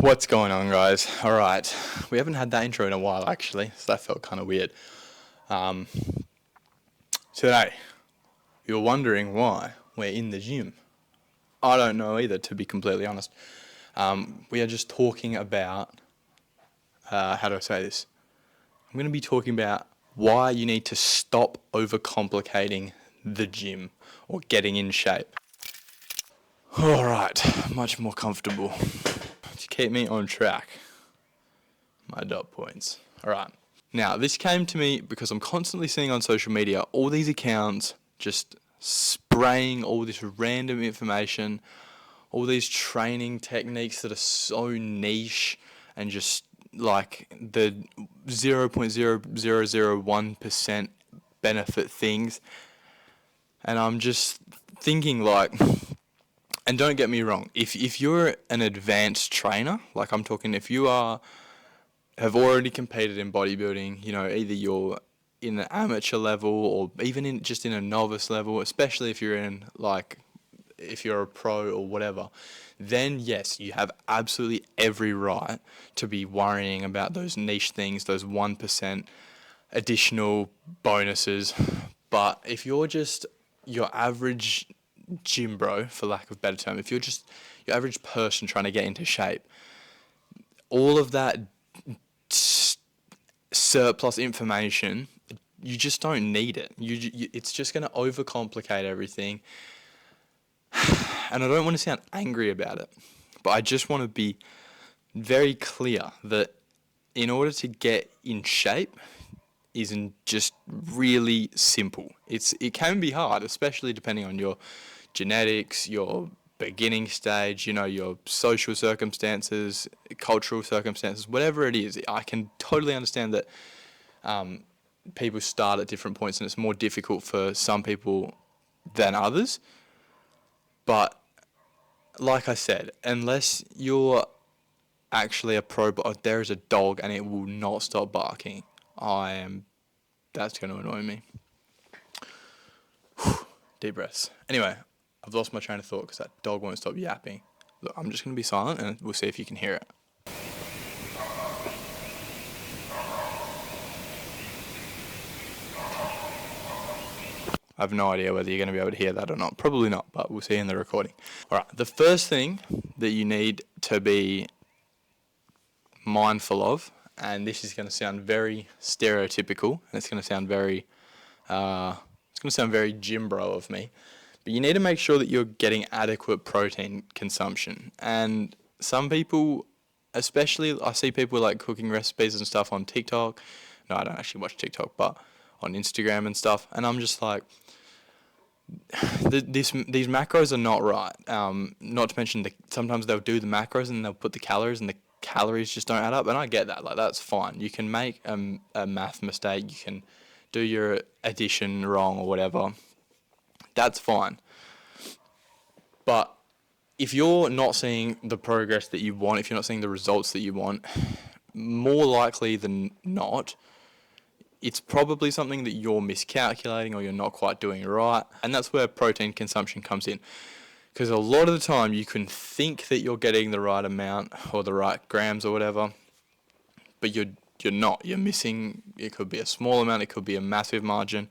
What's going on, guys? All right, we haven't had that intro in a while, actually, so that felt kind of weird. Um, Today, you're wondering why we're in the gym. I don't know either, to be completely honest. We are just talking about, how do I say this? I'm going to be talking about why you need to stop overcomplicating the gym or getting in shape. All right, much more comfortable. To keep me on track, my dot points. All right. Now, this came to me because I'm constantly seeing on social media all these accounts just spraying all this random information, all these training techniques that are so niche and just like the 0.0001% benefit things. And I'm just thinking like, and don't get me wrong, if you're an advanced trainer, like I'm talking, if you have already competed in bodybuilding, either you're in an amateur level or even in a novice level, especially if you're if you're a pro or whatever, then yes, you have absolutely every right to be worrying about those niche things, those 1% additional bonuses. But if you're just your average gym bro, for lack of a better term, if you're just your average person trying to get into shape, all of that surplus information, you just don't need it. It's just going to overcomplicate everything. And I don't want to sound angry about it, but I just want to be very clear that in order to get in shape isn't just really simple. It can be hard, especially depending on your genetics, your beginning stage, your social circumstances, cultural circumstances, whatever it is. I can totally understand that people start at different points and it's more difficult for some people than others. But like I said, unless you're actually a pro, there is a dog and it will not stop barking. That's going to annoy me. Deep breaths. Anyway, I've lost my train of thought because that dog won't stop yapping. Look, I'm just going to be silent and we'll see if you can hear it. I have no idea whether you're going to be able to hear that or not. Probably not, but we'll see in the recording. All right, the first thing that you need to be mindful of, and this is going to sound very stereotypical, and it's going to sound very gym bro of me, but you need to make sure that you're getting adequate protein consumption. And some people, especially, I see people like cooking recipes and stuff on TikTok. No, I don't actually watch TikTok, but on Instagram and stuff. And I'm just like, these macros are not right. Not to mention sometimes they'll do the macros and they'll put the calories and the calories just don't add up. And I get that. Like, that's fine. You can make a math mistake. You can do your addition wrong or whatever. That's fine. But if you're not seeing the progress that you want, if you're not seeing the results that you want, more likely than not, it's probably something that you're miscalculating or you're not quite doing right. And that's where protein consumption comes in. Because a lot of the time you can think that you're getting the right amount or the right grams or whatever, but you're not. You're missing, it could be a small amount, it could be a massive margin.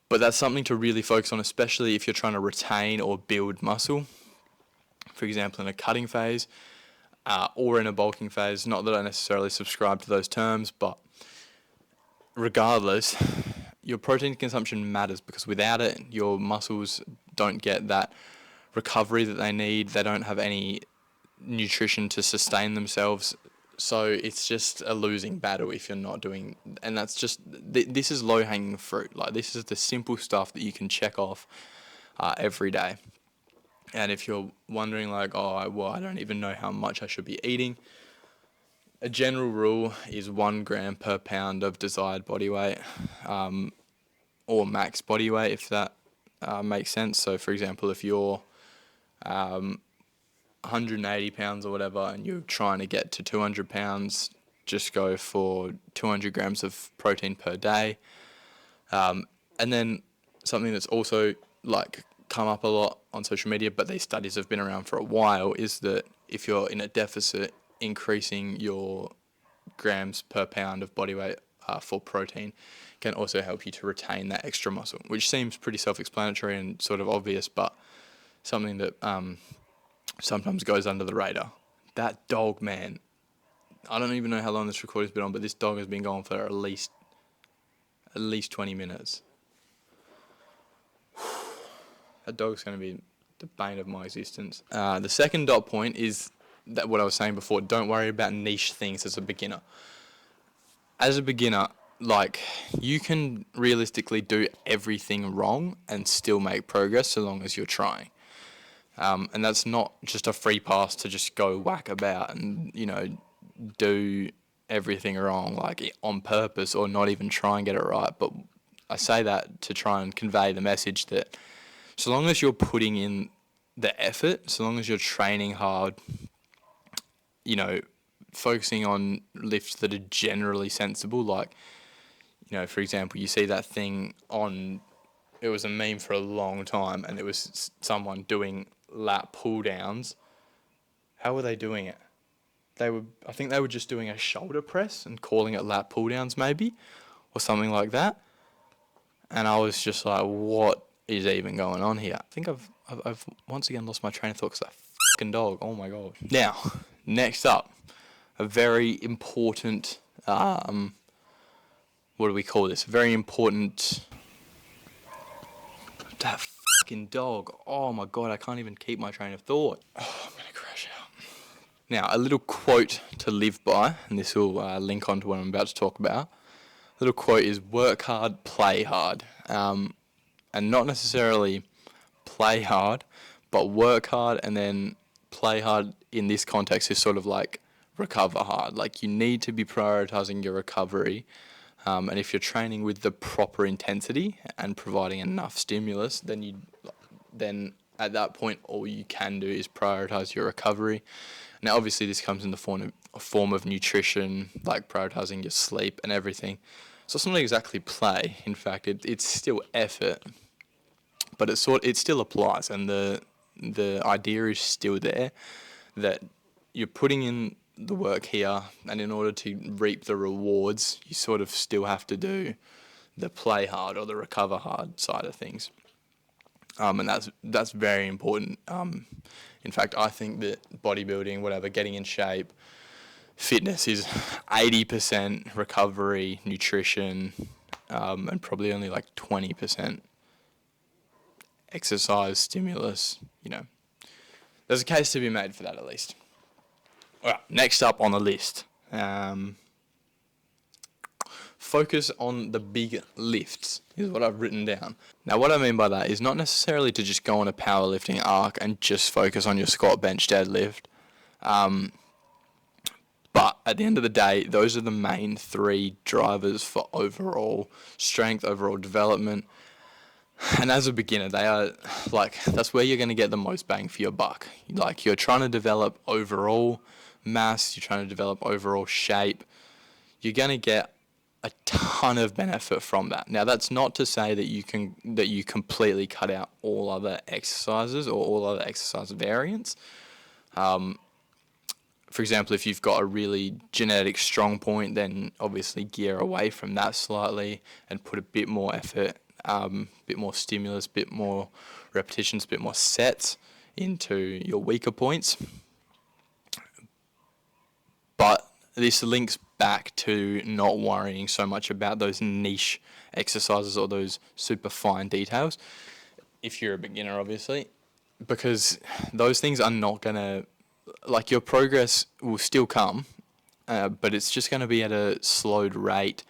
But that's something to really focus on, especially if you're trying to retain or build muscle. For example, in a cutting phase or in a bulking phase. Not that I necessarily subscribe to those terms, but regardless, your protein consumption matters because without it, your muscles don't get that recovery that they need. They don't have any nutrition to sustain themselves. So it's just a losing battle if you're not doing, and that's just, this is low-hanging fruit. Like, this is the simple stuff that you can check off every day. And if you're wondering like, I don't even know how much I should be eating, a general rule is 1 gram per pound of desired body weight, or max body weight, if that makes sense. So for example, if you're 180 pounds or whatever and you're trying to get to 200 pounds, just go for 200 grams of protein per day. And then something that's also like come up a lot on social media, but these studies have been around for a while, is that if you're in a deficit, increasing your grams per pound of body weight for protein can also help you to retain that extra muscle, which seems pretty self-explanatory and sort of obvious, but something that sometimes goes under the radar. That dog, man, I don't even know how long this recording's been on, but this dog has been going for at least 20 minutes. That dog's going to be the bane of my existence. The second dot point is that what I was saying before, don't worry about niche things as a beginner. As a beginner, like, you can realistically do everything wrong and still make progress so long as you're trying. And that's not just a free pass to just go whack about and, do everything wrong, like, on purpose, or not even try and get it right. But I say that to try and convey the message that so long as you're putting in the effort, so long as you're training hard, focusing on lifts that are generally sensible, like, for example, you see that thing it was a meme for a long time, and it was someone doing lat pull downs. How were they doing it? I think they were just doing a shoulder press and calling it lat pull downs maybe, or something like that. And I was just like, what is even going on here? I think I've once again lost my train of thought because that fucking dog. Oh my god. Now, next up, a very important, what do we call this? Very important, that fucking dog. Oh my god, I can't even keep my train of thought. Oh, I'm gonna crash out. Now, a little quote to live by, and this will link on to what I'm about to talk about. A little quote is, work hard, play hard. And not necessarily play hard, but work hard, and then play hard in this context is sort of like recover hard. Like, you need to be prioritizing your recovery. And if you're training with the proper intensity and providing enough stimulus, then at that point, all you can do is prioritize your recovery. Now, obviously, this comes in the form of nutrition, like prioritizing your sleep and everything. So it's not exactly play. In fact, it's still effort, but it still applies, and the idea is still there that you're putting in the work here, and in order to reap the rewards, you sort of still have to do the play hard or the recover hard side of things. And that's very important. In fact, I think that bodybuilding, whatever, getting in shape, fitness is 80% recovery, nutrition, and probably only like 20% exercise, stimulus. There's a case to be made for that at least. All right, next up on the list. Focus on the big lifts is what I've written down. Now, what I mean by that is not necessarily to just go on a powerlifting arc and just focus on your squat, bench, deadlift. But at the end of the day, those are the main three drivers for overall strength, overall development. And as a beginner, they are that's where you're going to get the most bang for your buck. Like, you're trying to develop overall mass, you're trying to develop overall shape. You're going to get a ton of benefit from that. Now, that's not to say that you completely cut out all other exercises or all other exercise variants. For example, if you've got a really genetic strong point, then obviously gear away from that slightly and put a bit more effort, bit more stimulus, bit more repetitions, bit more sets into your weaker points. But this links back to not worrying so much about those niche exercises or those super fine details, if you're a beginner, obviously, because those things are not going to, your progress will still come, but it's just going to be at a slowed rate.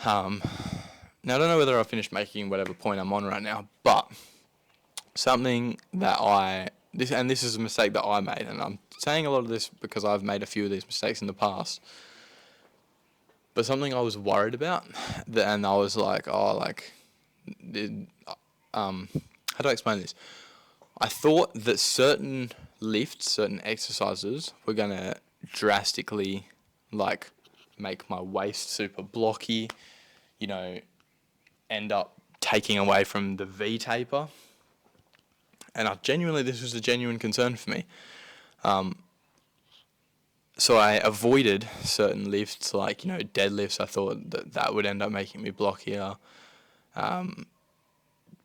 Now, I don't know whether I've finished making whatever point I'm on right now, but something that this is a mistake that I made, and I'm saying a lot of this because I've made a few of these mistakes in the past, but something I was worried about, and I was like, how do I explain this? I thought that certain lifts, certain exercises were going to drastically, make my waist super blocky, end up taking away from the V taper. And this was a genuine concern for me. So I avoided certain lifts, like, deadlifts. I thought that would end up making me blockier.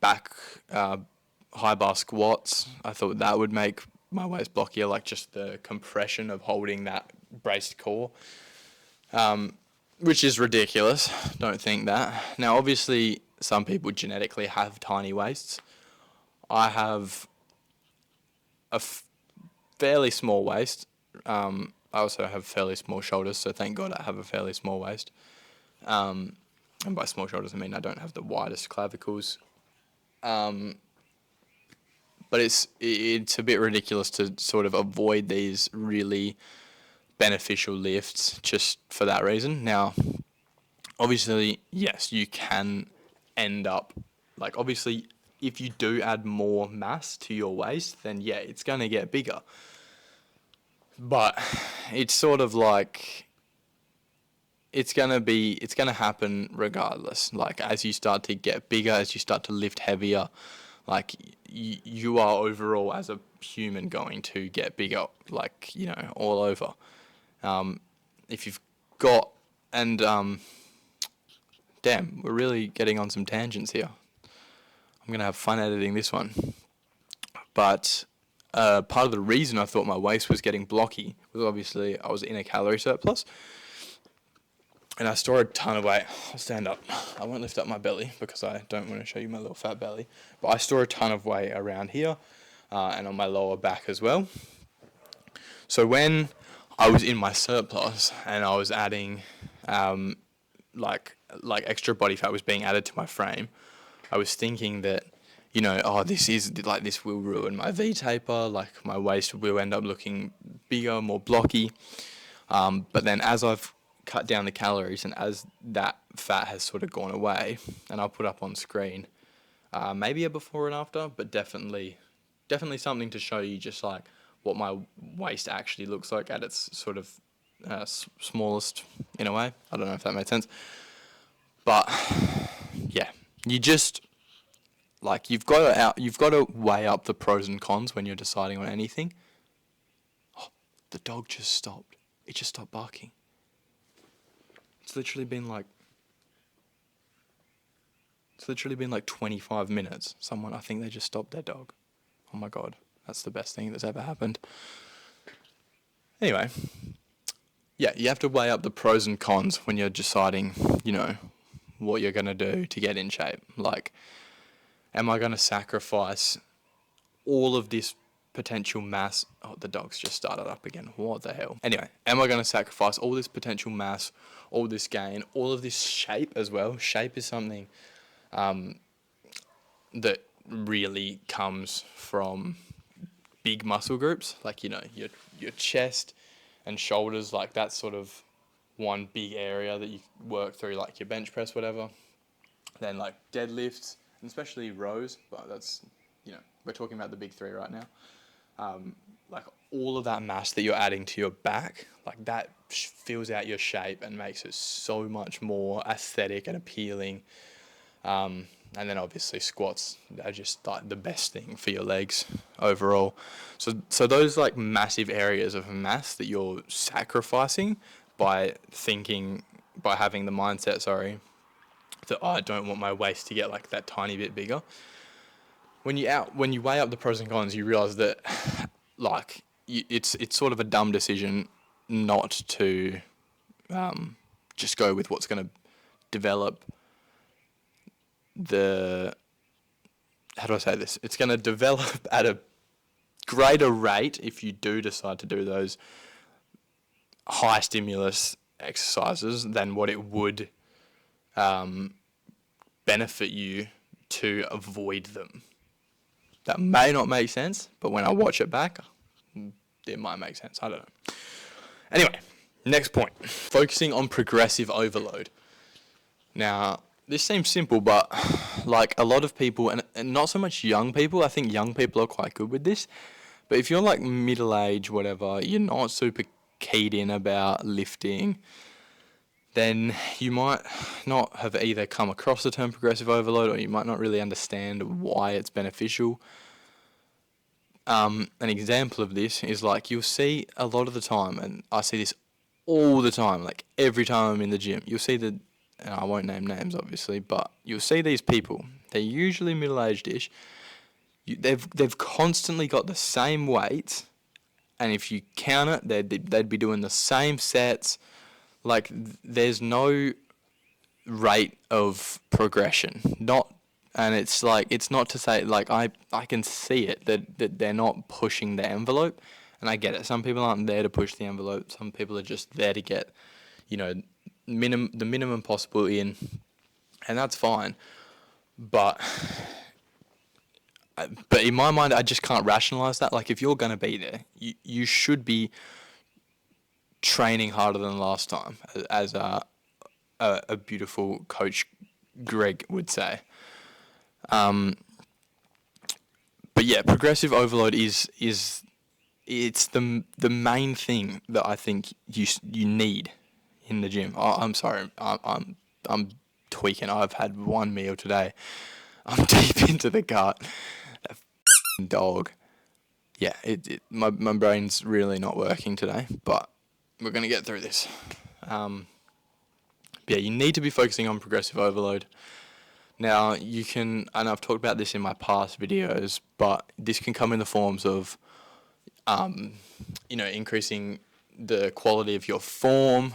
Back, high bar squats, I thought that would make my waist blockier, like just the compression of holding that braced core, which is ridiculous. Don't think that. Now, obviously, some people genetically have tiny waists. I have a fairly small waist. I also have fairly small shoulders, so thank God I have a fairly small waist. And by small shoulders, I mean I don't have the widest clavicles. But it's a bit ridiculous to sort of avoid these really beneficial lifts just for that reason. Now, obviously, yes, you can end up, like, obviously, if you do add more mass to your waist, then yeah, it's going to get bigger. But it's sort of like, it's going to happen regardless. Like, as you start to get bigger, as you start to lift heavier, like, you are overall as a human going to get bigger, like, all over. If you've got, and damn, we're really getting on some tangents here. I'm going to have fun editing this one. But part of the reason I thought my waist was getting blocky was obviously I was in a calorie surplus. And I stored a ton of weight. I'll stand up. I won't lift up my belly because I don't want to show you my little fat belly. But I store a ton of weight around here and on my lower back as well. So when I was in my surplus and I was adding like extra body fat was being added to my frame, I was thinking that, this will ruin my V-taper, like my waist will end up looking bigger, more blocky. But then as I've cut down the calories and as that fat has sort of gone away, and I'll put up on screen maybe a before and after, but definitely something to show you just like what my waist actually looks like at its sort of smallest in a way. I don't know if that made sense, but yeah, you just you've got to weigh up the pros and cons when you're deciding on anything. Oh, the dog just stopped. It just stopped barking. It's literally been like 25 minutes. I think they just stopped their dog. Oh my God, that's the best thing that's ever happened. Anyway, yeah, you have to weigh up the pros and cons when you're deciding, what you're going to do to get in shape. Like, am I going to sacrifice all of this potential mass? Oh, the dog's just started up again. What the hell? Anyway, am I going to sacrifice all this potential mass, all this gain, all of this shape as well? Shape is something that really comes from big muscle groups, like, your chest and shoulders, like that's sort of one big area that you work through, like your bench press, whatever. Then like deadlifts, and especially rows, but that's, we're talking about the big three right now. Like all of that mass that you're adding to your back, like that fills out your shape and makes it so much more aesthetic and appealing. And then obviously squats are just like the best thing for your legs overall. So those like massive areas of mass that you're sacrificing by having the mindset, that I don't want my waist to get like that tiny bit bigger. When you weigh up the pros and cons, you realize that like it's sort of a dumb decision not to just go with what's going to develop how do I say this? It's going to develop at a greater rate if you do decide to do those high stimulus exercises than what it would benefit you to avoid them. That may not make sense, but when I watch it back, it might make sense. I don't know. Anyway, next point. Focusing on progressive overload. Now, this seems simple, but like a lot of people, and not so much young people, I think young people are quite good with this, but if you're like middle-aged, whatever, you're not super keyed in about lifting, then you might not have either come across the term progressive overload, or you might not really understand why it's beneficial. An example of this is like you'll see a lot of the time, and I see this all the time, like every time I'm in the gym, you'll see and I won't name names obviously, but you'll see these people. They're usually middle-aged-ish. They've constantly got the same weights, and if you count it, they'd be doing the same sets. Like there's no rate of progression. And it's like it's not to say like I can see it that they're not pushing the envelope, and I get it. Some people aren't there to push the envelope. Some people are just there to get, the minimum possible in, and that's fine. But in my mind, I just can't rationalize that. Like if you're gonna be there, you should be training harder than last time, as a beautiful coach Greg would say. But yeah, progressive overload is it's the main thing that I think you need in the gym. I'm sorry, I'm tweaking. I've had one meal today. I'm deep into the gut. That dog. Yeah, my brain's really not working today, but we're gonna get through this. Yeah, you need to be focusing on progressive overload. Now, you can, and I've talked about this in my past videos, but this can come in the forms of, increasing the quality of your form.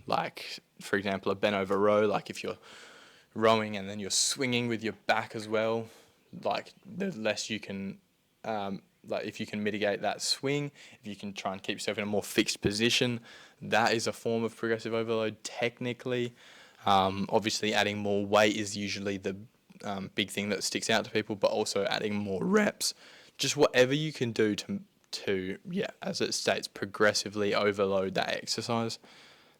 Like, for example, a bent over row, like if you're rowing and then you're swinging with your back as well, like the less you can, like if you can mitigate that swing, if you can try and keep yourself in a more fixed position, that is a form of progressive overload technically. Obviously, adding more weight is usually the big thing that sticks out to people, but also adding more reps. Just whatever you can do to as it states, progressively overload that exercise.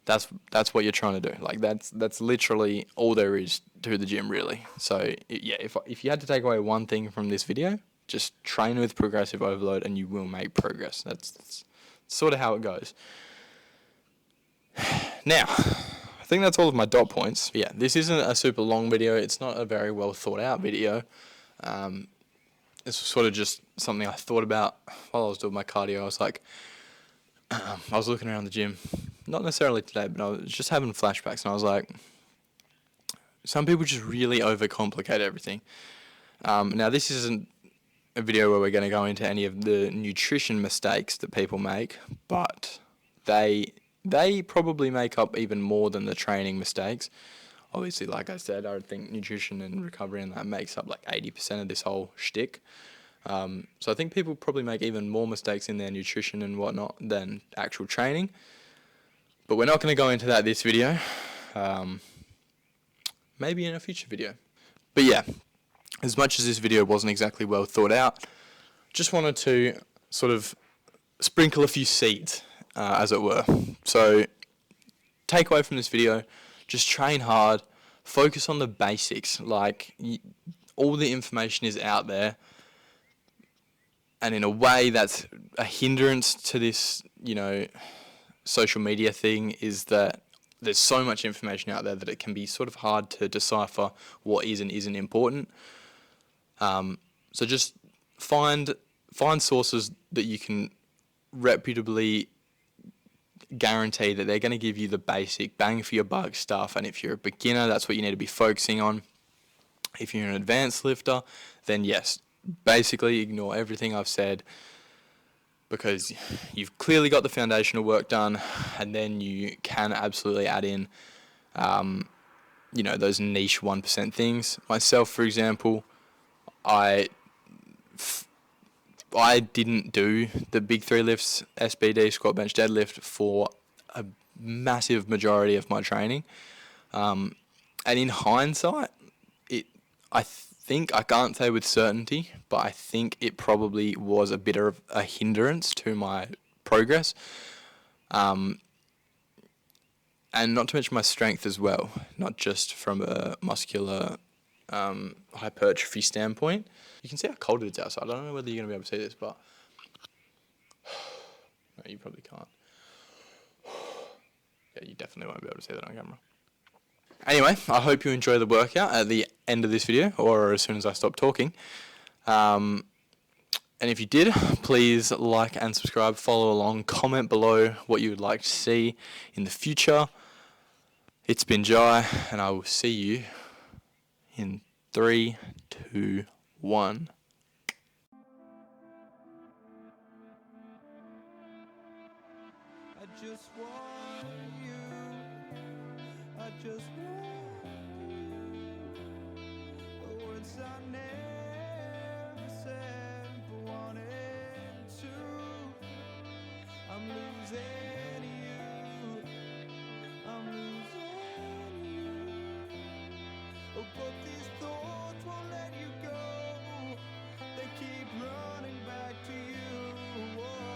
That's what you're trying to do. Like that's literally all there is to the gym, really. So if you had to take away one thing from this video, just train with progressive overload, and you will make progress. That's sort of how it goes. Now, I think that's all of my dot points. Yeah, this isn't a super long video. It's not a very well thought out video. This was sort of just something I thought about while I was doing my cardio. I was like, I was looking around the gym, not necessarily today, but I was just having flashbacks, and I was like, some people just really overcomplicate everything. Now, this isn't a video where we're going to go into any of the nutrition mistakes that people make, but they probably make up even more than the training mistakes. Obviously, like I said, I would think nutrition and recovery and that makes up like 80% of this whole shtick. So I think people probably make even more mistakes in their nutrition and whatnot than actual training. But we're not going to go into that this video. Maybe in a future video. But yeah, as much as this video wasn't exactly well thought out, just wanted to sort of sprinkle a few seeds, as it were. So take away from this video, just train hard, focus on the basics. Like all the information is out there, and in a way that's a hindrance to this, social media thing, is that there's so much information out there that it can be sort of hard to decipher what is and isn't important. So just find sources that you can reputably guarantee that they're going to give you the basic bang for your buck stuff. And if you're a beginner, that's what you need to be focusing on. If you're an advanced lifter, then yes, basically ignore everything I've said, because you've clearly got the foundational work done, and then you can absolutely add in, those niche 1% things. Myself, for example, I didn't do the big three lifts, SBD, squat, bench, deadlift, for a massive majority of my training. And in hindsight, I can't say with certainty, but I think it probably was a bit of a hindrance to my progress. And not to mention my strength as well, not just from a muscular hypertrophy standpoint. You can see how cold it is outside. I don't know whether you're going to be able to see this, but no, you probably can't. Yeah, you definitely won't be able to see that on camera. Anyway, I hope you enjoy the workout at the end of this video, or as soon as I stop talking. And if you did, please like and subscribe, follow along, comment below what you would like to see in the future. It's been Jai, and I will see you in 3, 2, 1. I just want you. I just want you. The words I never said but wanted to. I'm losing you. I'm losing you. Oh, but these thoughts won't let you go. They keep running back to you. Whoa.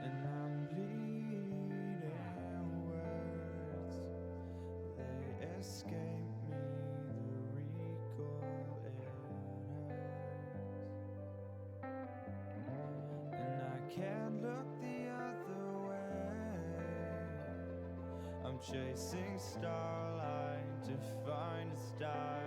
And I'm bleeding words. They escape me, the recoil it hurts. And I can't look the other way. I'm chasing starlight to find a star.